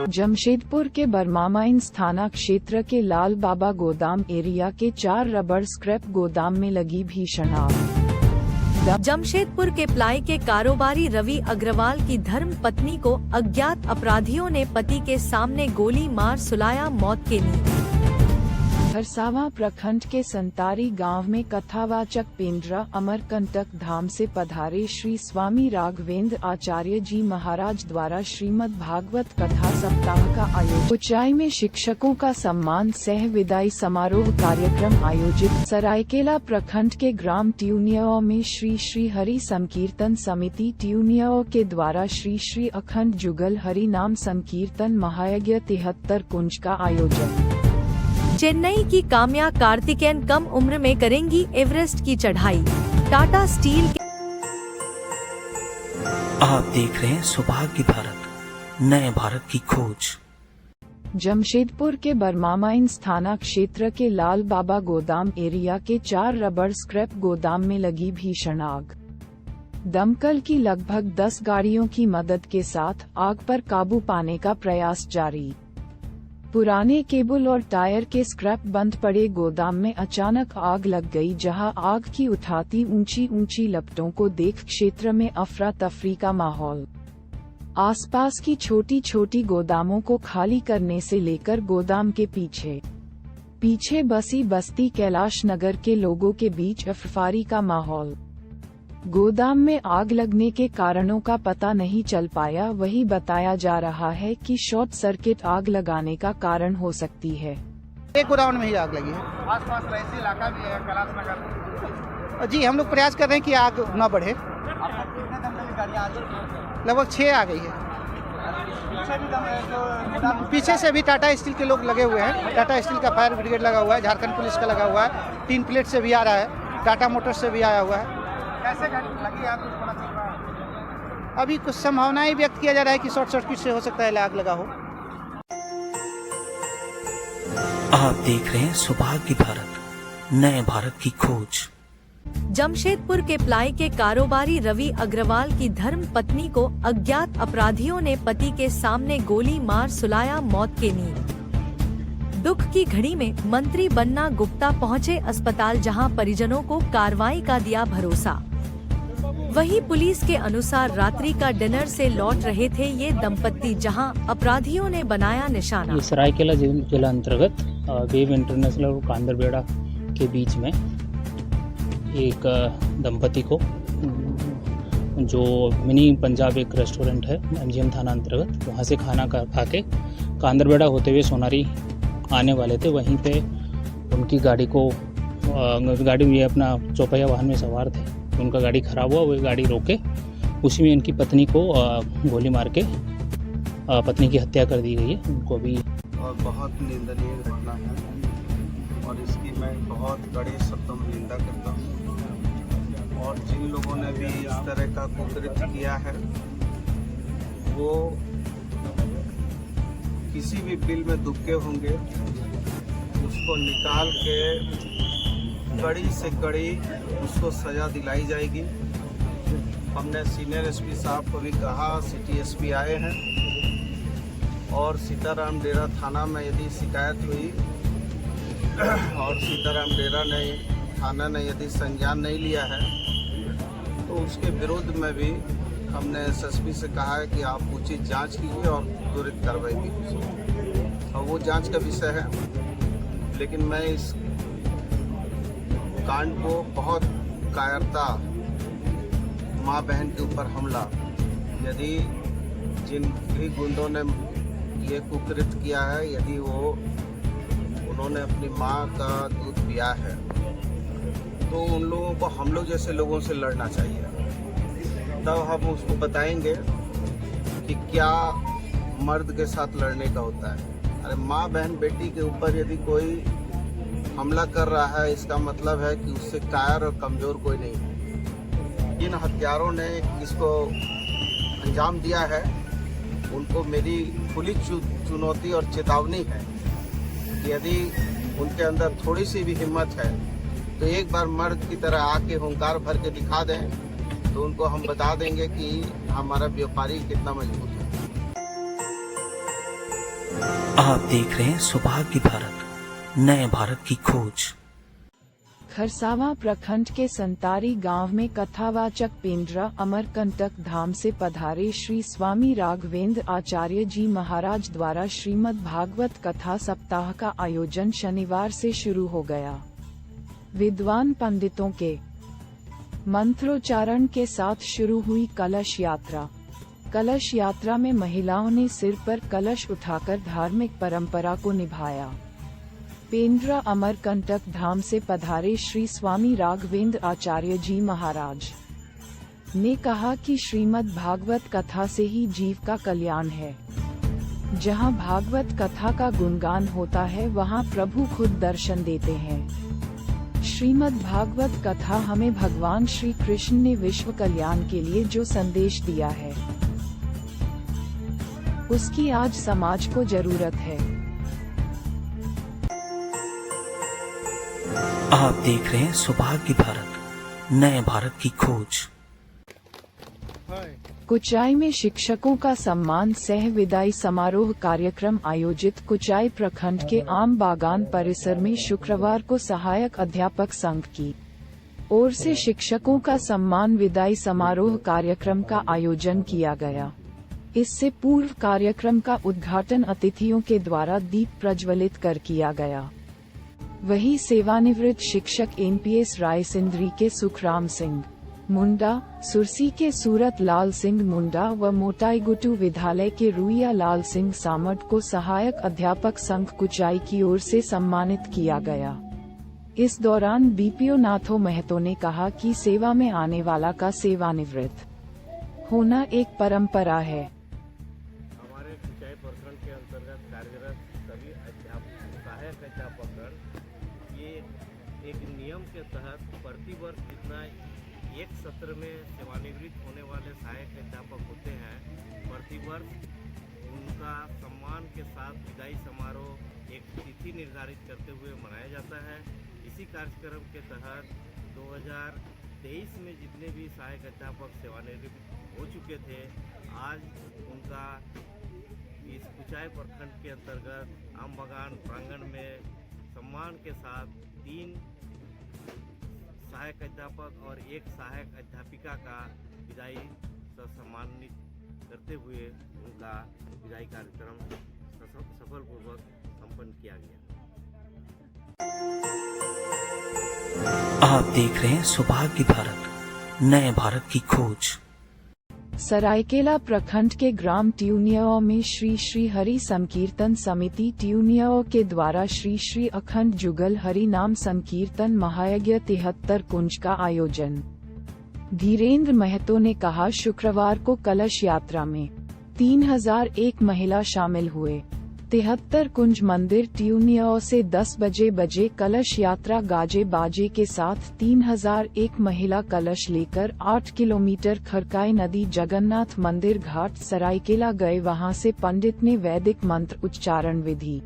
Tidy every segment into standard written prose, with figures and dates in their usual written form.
जमशेदपुर के बरमामाइंस थाना क्षेत्र के लाल बाबा गोदाम एरिया के 4 रबड़ स्क्रैप गोदाम में लगी भीषण आग। जमशेदपुर के प्लाई के कारोबारी रवि अग्रवाल की धर्म पत्नी को अज्ञात अपराधियों ने पति के सामने गोली मार सुलाया मौत के नींद। खरसावां प्रखंड के संतारी गांव में कथावाचक पेंड्रा अमरकंटक धाम से पधारे श्री स्वामी राघवेंद्र आचार्य जी महाराज द्वारा श्रीमद् भागवत कथा सप्ताह का आयोजन। उचाई में शिक्षकों का सम्मान सह विदाई समारोह कार्यक्रम आयोजित। सरायकेला प्रखंड के ग्राम ट्यूनियाओ में श्री श्री हरि संकीर्तन समिति ट्यूनियाओ के द्वारा श्री श्री अखंड जुगल हरि नाम संकीर्तन महायज्ञ 73 कुंज का आयोजन। चेन्नई की काम्या कार्तिकेयन कम उम्र में करेंगी एवरेस्ट की चढ़ाई। टाटा स्टील के आप देख रहे हैं सौभाग्य भारत, नए भारत की खोज। जमशेदपुर के बरमामाइंस थाना क्षेत्र के लाल बाबा गोदाम एरिया के 4 रबड़ स्क्रैप गोदाम में लगी भीषण आग। दमकल की लगभग 10 गाड़ियों की मदद के साथ आग पर काबू पाने का प्रयास जारी। पुराने केबल और टायर के स्क्रैप बंद पड़े गोदाम में अचानक आग लग गई, जहां आग की उठाती ऊंची ऊंची लपटों को देख क्षेत्र में अफरा तफरी का माहौल। आसपास की छोटी छोटी गोदामों को खाली करने से लेकर गोदाम के पीछे बसी बस्ती कैलाश नगर के लोगों के बीच अफराफरी का माहौल। गोदाम में आग लगने के कारणों का पता नहीं चल पाया, वही बताया जा रहा है कि शॉर्ट सर्किट आग लगाने का कारण हो सकती है। एक गोदाम में ही आग लगी है। आसपास रईसी इलाका भी है, कैलाश नगर। जी, हम लोग प्रयास कर रहे हैं कि आग न बढ़े। आपका कितने दम की गाड़ियाँ आ गई? लगभग 6 आ गई है। पीछे भी दम है, जो पीछे से भी टाटा स्टील के लोग लगे हुए हैं। टाटा स्टील का फायर ब्रिगेड लगा हुआ है, झारखंड पुलिस का लगा हुआ है, 3 प्लेट से भी आ रहा है, टाटा मोटर्स से भी आया हुआ है। कैसे लगी आग, कुछ पता चल रहा है? अभी कुछ संभावनाएं व्यक्त किया जा रहा है कि शॉर्ट सर्किट से हो सकता है आग लगा हो। आप देख रहे हैं सौभाग्य भारत, नए भारत की खोज। जमशेदपुर के प्लाई के कारोबारी रवि अग्रवाल की धर्म पत्नी को अज्ञात अपराधियों ने पति के सामने गोली मार सुलाया मौत के नींद। दुख की घड़ी में मंत्री बन्ना गुप्ता पहुंचे अस्पताल, जहां परिजनों को कार्रवाई का दिया भरोसा। वहीं पुलिस के अनुसार रात्रि का डिनर से लौट रहे थे ये दंपत्ति, जहां अपराधियों ने बनाया निशाना। सरायकेला जिला अंतर्गत वेव इंटरनेशनल और कांदरबेड़ा के बीच में एक दंपति को, जो मिनी पंजाब एक रेस्टोरेंट है MGM थाना अंतर्गत, वहां से खाना खा के कांदरबेड़ा होते हुए सोनारी आने वाले थे। वहीं पे उनकी गाड़ी में अपना चौपहिया वाहन में सवार थे, उनका गाड़ी खराब हुआ, वो गाड़ी रोके, उसी में इनकी पत्नी को गोली मार के पत्नी की हत्या कर दी गई है। उनको भी और बहुत निंदनीय घटना है और इसकी मैं बहुत बड़े शब्दों में निंदा करता हूँ। और जिन लोगों ने भी इस तरह का कुकृत्य किया है, वो किसी भी बिल में दुबके होंगे, उसको निकाल के कड़ी से कड़ी उसको सजा दिलाई जाएगी। हमने सीनियर SP साहब को भी कहा, सिटी SP आए हैं और सीताराम डेरा थाना में यदि शिकायत हुई और सीताराम डेरा ने थाना ने यदि संज्ञान नहीं लिया है, तो उसके विरोध में भी हमने SSP से कहा है कि आप उचित जांच कीजिए और त्वरित कार्रवाई कीजिए। और वो जांच का विषय है, लेकिन मैं इस कांड को बहुत कायरता, माँ बहन के ऊपर हमला, यदि जिन भी गुंडों ने ये कुकृत्य किया है, यदि उन्होंने अपनी माँ का दूध पिया है, तो उन लोगों को हम लोग जैसे लोगों से लड़ना चाहिए। तब हम उसको बताएंगे कि क्या मर्द के साथ लड़ने का होता है। अरे माँ बहन बेटी के ऊपर यदि कोई हमला कर रहा है, इसका मतलब है कि उससे कायर और कमजोर कोई नहीं है। जिन हत्यारों ने इसको अंजाम दिया है, उनको मेरी खुली चुनौती और चेतावनी है कि यदि उनके अंदर थोड़ी सी भी हिम्मत है, तो एक बार मर्द की तरह आके हुंकार भर के दिखा दें, तो उनको हम बता देंगे कि हमारा व्यापारी कितना मजबूत है। आप देख रहे हैं सौभाग्य भारत, नए भारत की खोज। खरसावां प्रखंड के संतारी गांव में कथावाचक पेंड्रा अमरकंटक धाम से पधारे श्री स्वामी राघवेंद्र आचार्य जी महाराज द्वारा श्रीमद् भागवत कथा सप्ताह का आयोजन शनिवार से शुरू हो गया। विद्वान पंडितों के मंत्रोच्चारण के साथ शुरू हुई कलश यात्रा। कलश यात्रा में महिलाओं ने सिर पर कलश उठाकर धार्मिक परंपरा को निभाया। पेंड्रा अमरकंटक धाम से पधारे श्री स्वामी राघवेंद्र आचार्य जी महाराज ने कहा कि श्रीमद् भागवत कथा से ही जीव का कल्याण है। जहां भागवत कथा का गुणगान होता है वहां प्रभु खुद दर्शन देते हैं। श्रीमद् भागवत कथा हमें भगवान श्री कृष्ण ने विश्व कल्याण के लिए जो संदेश दिया है, उसकी आज समाज को जरूरत है। आप देख रहे हैं सौभाग्य भारत, नए भारत की खोज। कुचाई में शिक्षकों का सम्मान सह विदाई समारोह कार्यक्रम आयोजित। कुचाई प्रखंड के आम बागान परिसर में शुक्रवार को सहायक अध्यापक संघ की ओर से शिक्षकों का सम्मान विदाई समारोह कार्यक्रम का आयोजन किया गया। इससे पूर्व कार्यक्रम का उद्घाटन अतिथियों के द्वारा दीप प्रज्वलित कर किया गया। वहीं सेवानिवृत्त शिक्षक NPS रायसिंदरी के सुखराम सिंह मुंडा, सुरसी के सूरत लाल सिंह मुंडा व मोटाईगुटू विद्यालय के रुइया लाल सिंह सामट को सहायक अध्यापक संघ कुचाई की ओर से सम्मानित किया गया। इस दौरान BPO नाथो महतो ने कहा कि सेवा में आने वाला का सेवानिवृत्त होना एक परंपरा है। हमारे कुचाई प्रखंड के अंतर्गत कार्यरत सभी सहायक अध्यापकगण ये एक नियम के तहत प्रतिवर्ष जितना एक सत्र में सेवानिवृत्त होने वाले सहायक अध्यापक होते हैं, प्रतिवर्ष उनका सम्मान के साथ विदाई समारोह एक तिथि निर्धारित करते हुए मनाया जाता है। इसी कार्यक्रम के तहत 2023 में जितने भी सहायक अध्यापक सेवानिवृत्त हो चुके थे, आज उनका इस कुचाई प्रखंड के अंतर्गत आम बागान प्रांगण में सम्मान के साथ 3 सहायक अध्यापक और 1 सहायक अध्यापिका का विदाई से सम्मानित करते हुए उनका विदाई कार्यक्रम सफलपूर्वक संपन्न किया गया। आप देख रहे हैं सौभाग्य भारत, नए भारत की खोज। सरायकेला प्रखंड के ग्राम ट्यूनियाओ में श्री श्री हरि संकीर्तन समिति ट्यूनियाओ के द्वारा श्री श्री अखंड जुगल हरि नाम संकीर्तन महायज्ञ 73 कुंज का आयोजन। धीरेन्द्र महतो ने कहा, शुक्रवार को कलश यात्रा में 3001 महिला शामिल हुए। 73 कुंज मंदिर ट्यूनियाओ से 10 बजे कलश यात्रा गाजे बाजे के साथ 3001 महिला कलश लेकर 8 किलोमीटर खरकाई नदी जगन्नाथ मंदिर घाट सरायकेला गए। वहां से पंडित ने वैदिक मंत्र उच्चारण विधि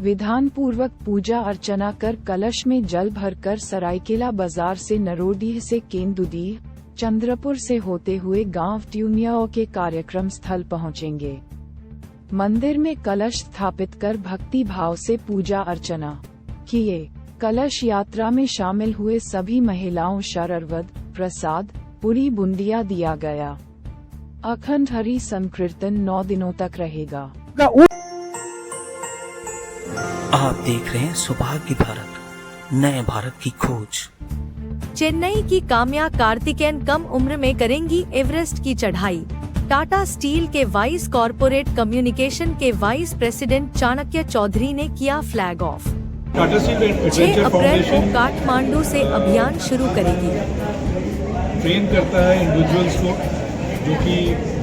विधान पूर्वक पूजा अर्चना कर कलश में जल भरकर सरायकेला बाजार से नरोडीह से केंदुडीह, चंद्रपुर से होते हुए गांव ट्यूनियाओ के कार्यक्रम स्थल पहुंचेंगे। मंदिर में कलश स्थापित कर भक्ति भाव से पूजा अर्चना किए। कलश यात्रा में शामिल हुए सभी महिलाओं शररवद प्रसाद पूरी बुंदिया दिया गया। अखंड हरि संकीर्तन 9 दिनों तक रहेगा। आप देख रहे हैं सौभाग्य भारत, नए भारत की खोज। चेन्नई की काम्या कार्तिकेयन कम उम्र में करेंगी एवरेस्ट की चढ़ाई। टाटा स्टील के वाइस कॉरपोरेट कम्युनिकेशन के वाइस प्रेसिडेंट चाणक्य चौधरी ने किया फ्लैग ऑफ। 6 अप्रैल को काठमांडू से अभियान शुरू करेगी। ट्रेन करता है इंडिविजुअल्स को जो कि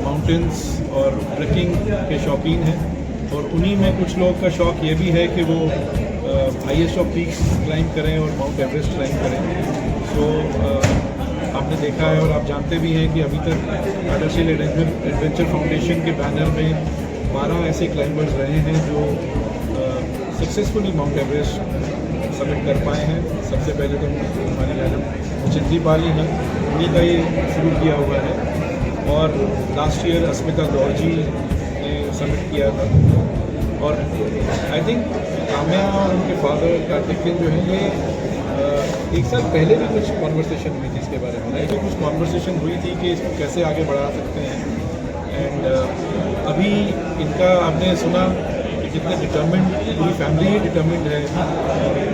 माउंटेन्स और ट्रैकिंग के शौकीन हैं, और उन्हीं में कुछ लोगों का शौक ये भी है कि वो हाईएस्ट ऑफ पीक्स क्लाइंब करें और माउंट एवरेस्ट क्लाइंब करें। सो आपने देखा है और आप जानते भी हैं कि अभी तक टाटा स्टील एडवेंचर फाउंडेशन के बैनर में 12 ऐसे क्लाइंबर्स रहे हैं जो सक्सेसफुली माउंट एवरेस्ट सबमिट कर पाए हैं। सबसे पहले तो हमारी मैडम चिंती पाली हैं, उन्हीं का ये शुरू किया हुआ है, और लास्ट ईयर अस्मिता गौर जी ने सबमिट किया था। और आई थिंक काम्या और उनके फादर कार्तिकेय जो हैं ये एक साल पहले भी कुछ कॉन्वर्सेशन हुई थी इसके बारे में, राइट? कुछ कॉन्वर्सेशन हुई थी कि इसको कैसे आगे बढ़ा सकते हैं। एंड अभी इनका आपने सुना कि कितने डिटर्मिन्ड, पूरी फैमिली ही डिटर्मिन्ड है।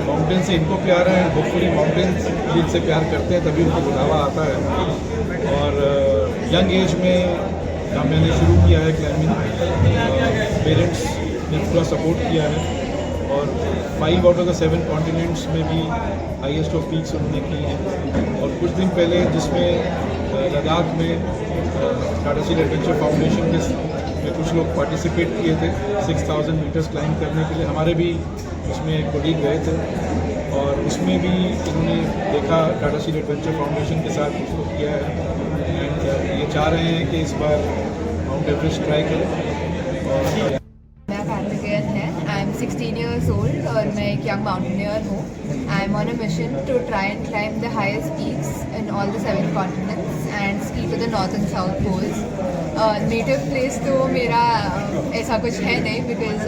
माउंटेन से इनको प्यार है, होपफुली माउंटेन्स भी इनसे प्यार करते हैं, तभी उनको बुलावा आता है। और यंग एज में काम्या ने शुरू किया है क्लाइंबिंग, पेरेंट्स ने पूरा सपोर्ट किया है और 5 आउट ऑफ द 7 कॉन्टिनेंट्स में भी हाईएस्ट ऑफ पीक्स उन्होंने की हैं। और कुछ दिन पहले जिसमें लद्दाख में टाटा स्टील एडवेंचर फाउंडेशन में कुछ लोग पार्टिसिपेट किए थे 6000 मीटर्स क्लाइंब करने के लिए, हमारे भी उसमें एक कोलीग गए थे और उसमें भी इन्होंने देखा टाटा स्टील एडवेंचर फाउंडेशन के साथ कुछ लोग किया है। एंड ये चाह रहे हैं कि इस बार माउंट एवरेस्ट ट्राई करें। और आई एम 16 years old और मैं एक यंग माउंटेनियर हूँ। I am on a mission to try and climb the highest peaks in all the 7 continents and ski to the north and south poles. Native place तो मेरा ऐसा कुछ है नहीं, because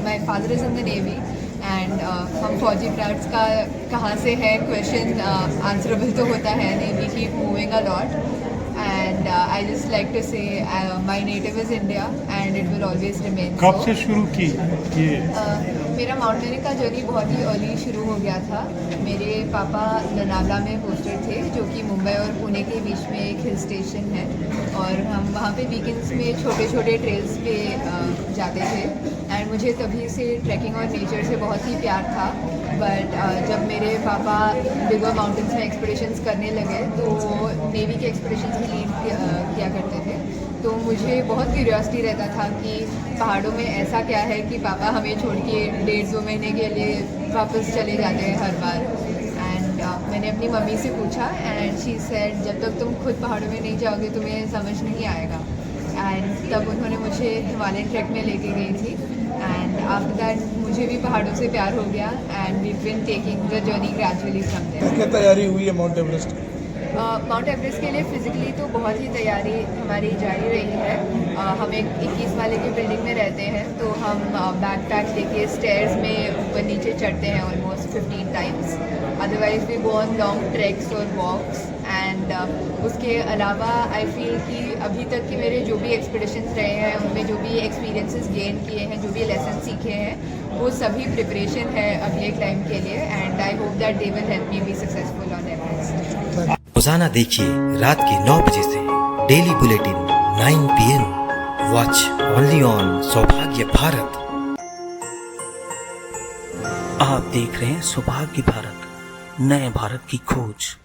my father is in the navy and हम फौजी ब्राड्स का कहाँ से है क्वेश्चन आंसरेबल तो होता है नहीं। We keep moving a lot and I just like to say my native is India and it will always remain so. कब से शुरू की ये? मेरा माउंटेनियरिंग का जर्नी बहुत ही अर्ली शुरू हो गया था। मेरे पापा लोनावला में पोस्टेड थे, जो कि मुंबई और पुणे के बीच में एक हिल स्टेशन है, और हम वहाँ पे वीकेंड्स में छोटे छोटे ट्रेल्स पे जाते थे। एंड मुझे तभी से ट्रैकिंग और नेचर से बहुत ही प्यार था। बट जब मेरे पापा बिगर माउंटेन्स में एक्सपीडिशंस करने लगे तो वो नेवी के एक्सपीडिशंस में लीड किया करते थे, तो मुझे बहुत क्यूरियोसिटी रहता था कि पहाड़ों में ऐसा क्या है कि पापा हमें छोड़ के 1.5-2 महीने के लिए वापस चले जाते हैं हर बार। एंड मैंने अपनी मम्मी से पूछा एंड शी सेड जब तक तुम खुद पहाड़ों में नहीं जाओगे तुम्हें समझ नहीं आएगा। एंड तब उन्होंने मुझे हिमालयन ट्रैक में लेके गई थी एंड आफ्टर दैट मुझे भी पहाड़ों से प्यार हो गया and we been taking the journey gradually from there. क्या तैयारी हुई है माउंट एवरेस्ट? माउंट एवरेस्ट के लिए फ़िज़िकली तो बहुत ही तैयारी हमारी जारी रही है। हम एक 21 वाले की बिल्डिंग में रहते हैं, तो हम बैक पैक लेके स्टेयर्स में ऊपर नीचे चढ़ते हैं almost 15 times. Otherwise we go on long tracks और वॉक्स एंड उसके अलावा आई फील कि अभी तक के मेरे जो भी एक्सपीडिशंस रहे हैं उनमें जो भी एक्सपीरियंसेस गेन किए हैं, जो भी लेसन सीखे हैं, वो सभी प्रिपरेशन है अगले क्लाइंब के लिए and I hope that they will help me be successful on Everest. रोजाना देखिए रात के 9 बजे से daily bulletin 9 PM। Watch only on सौभाग्य भारत। आप देख रहे हैं सौभाग्य भारत, नए भारत की खोज।